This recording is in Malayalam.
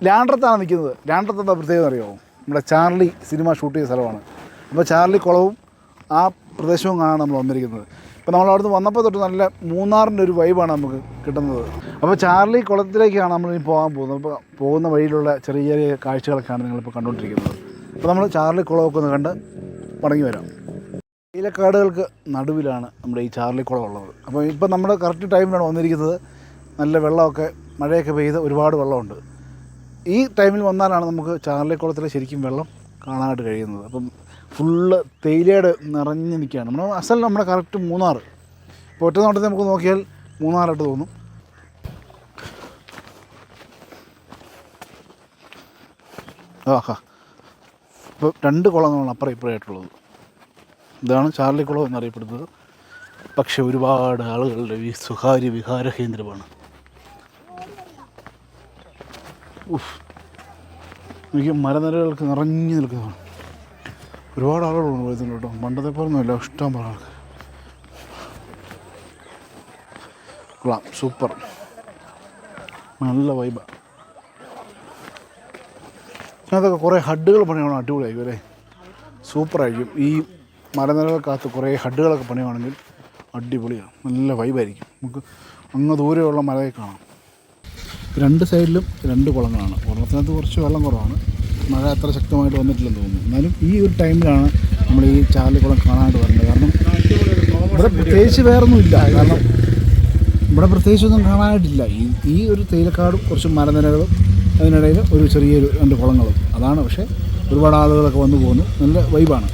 ലാൻഡ്രത്താണ് നിൽക്കുന്നത്. ലാൻഡ്രത്തെന്താ പ്രത്യേകത അറിയാമോ? നമ്മുടെ ചാർലി സിനിമ ഷൂട്ട് ചെയ്ത സ്ഥലമാണ്. അപ്പോൾ ചാർലി കുളവും ആ പ്രദേശവും കാണാൻ നമ്മൾ വന്നിരിക്കുന്നത്. ഇപ്പോൾ നമ്മൾ അവിടുന്ന് വന്നപ്പോൾ തൊട്ട് നല്ല മൂന്നാറിൻ്റെ ഒരു വൈബാണ് നമുക്ക് കിട്ടുന്നത്. അപ്പോൾ ചാർലി കുളത്തിലേക്കാണ് നമ്മളിനി പോകാൻ പോകുന്നത്. അപ്പോൾ പോകുന്ന വഴിയിലുള്ള ചെറിയ ചെറിയ കാഴ്ചകളൊക്കെയാണ് നിങ്ങളിപ്പോൾ കണ്ടുകൊണ്ടിരിക്കുന്നത്. അപ്പോൾ നമ്മൾ ചാർലി കുളമൊക്കെ ഒന്ന് കണ്ട് മടങ്ങി വരാം. തേയിലക്കാടുകൾക്ക് നടുവിലാണ് നമ്മുടെ ഈ ചാർലി കുളം ഉള്ളത്. അപ്പോൾ ഇപ്പോൾ നമ്മുടെ കറക്റ്റ് ടൈമിലാണ് വന്നിരിക്കുന്നത്. നല്ല വെള്ളമൊക്കെ മഴയൊക്കെ പെയ്ത് ഒരുപാട് വെള്ളമുണ്ട്. ഈ ടൈമിൽ വന്നാലാണ് നമുക്ക് ചാർലി കുളത്തിൽ ശരിക്കും വെള്ളം കാണാനായിട്ട് കഴിയുന്നത്. അപ്പം ഫുള്ള് തേയിലയുടെ നിറഞ്ഞ് നിൽക്കുകയാണ്. നമ്മുടെ കറക്റ്റ് മൂന്നാർ. ഇപ്പോൾ ഒറ്റ നോട്ടത്തിൽ നമുക്ക് നോക്കിയാൽ മൂന്നാറായിട്ട് തോന്നും. ആഹാ, ഇപ്പോൾ 2 കുളങ്ങളാണ് അപ്പുറം ഇപ്പുറമായിട്ടുള്ളത്. ഇതാണ് ചാർലി കുളം എന്നറിയപ്പെടുന്നത്. പക്ഷെ ഒരുപാട് ആളുകളുടെ ഈ സ്വകാര്യ വിഹാര കേന്ദ്രമാണ്. എനിക്ക് മരനിരകൾക്ക് നിറഞ്ഞു നിൽക്കുന്നതാണ്. ഒരുപാട് ആളുകളുണ്ട് വരുന്നുണ്ട് കേട്ടോ. പണ്ടത്തെ പോലൊന്നുമില്ല, ഇഷ്ടം പോലെ ആൾക്ക്. കൊള്ളാം, സൂപ്പർ, നല്ല വൈബാണ്. അതൊക്കെ കുറേ ഹഡ്ഡുകൾ പണിയണം, അടിപൊളിയായിരിക്കും അല്ലേ, സൂപ്പറായിരിക്കും. ഈ മരനിരകൾക്കകത്ത് കുറേ ഹഡ്ഡുകളൊക്കെ പണിയുവാണെങ്കിൽ അടിപൊളിയാണ്, നല്ല വൈബായിരിക്കും. നമുക്ക് അങ്ങ് ദൂരെയുള്ള മലയെ കാണാം. 2 സൈഡിലും 2 കുളങ്ങളാണ്. ഒരെണ്ണത്തിനകത്ത് കുറച്ച് വെള്ളം കുറവാണ്, മഴ അത്ര ശക്തമായിട്ട് വന്നിട്ടില്ലെന്ന് തോന്നുന്നു. എന്നാലും ഈ ഒരു ടൈമിലാണ് നമ്മൾ ഈ ചാർലി കുളം കാണാനായിട്ട് വരേണ്ടത്. കാരണം ഇവിടെ പ്രത്യേകിച്ച് വേറൊന്നുമില്ല. കാരണം ഇവിടെ പ്രത്യേകിച്ചൊന്നും കാണാനായിട്ടില്ല. ഈ ഒരു തേയിലക്കാടും കുറച്ച് മരനിരകളും അതിനിടയിൽ ഒരു ചെറിയൊരു 2 കുളങ്ങളും അതാണ്. പക്ഷേ ഒരുപാട് ആളുകളൊക്കെ വന്നു പോകുന്നു, നല്ല വൈബാണ്.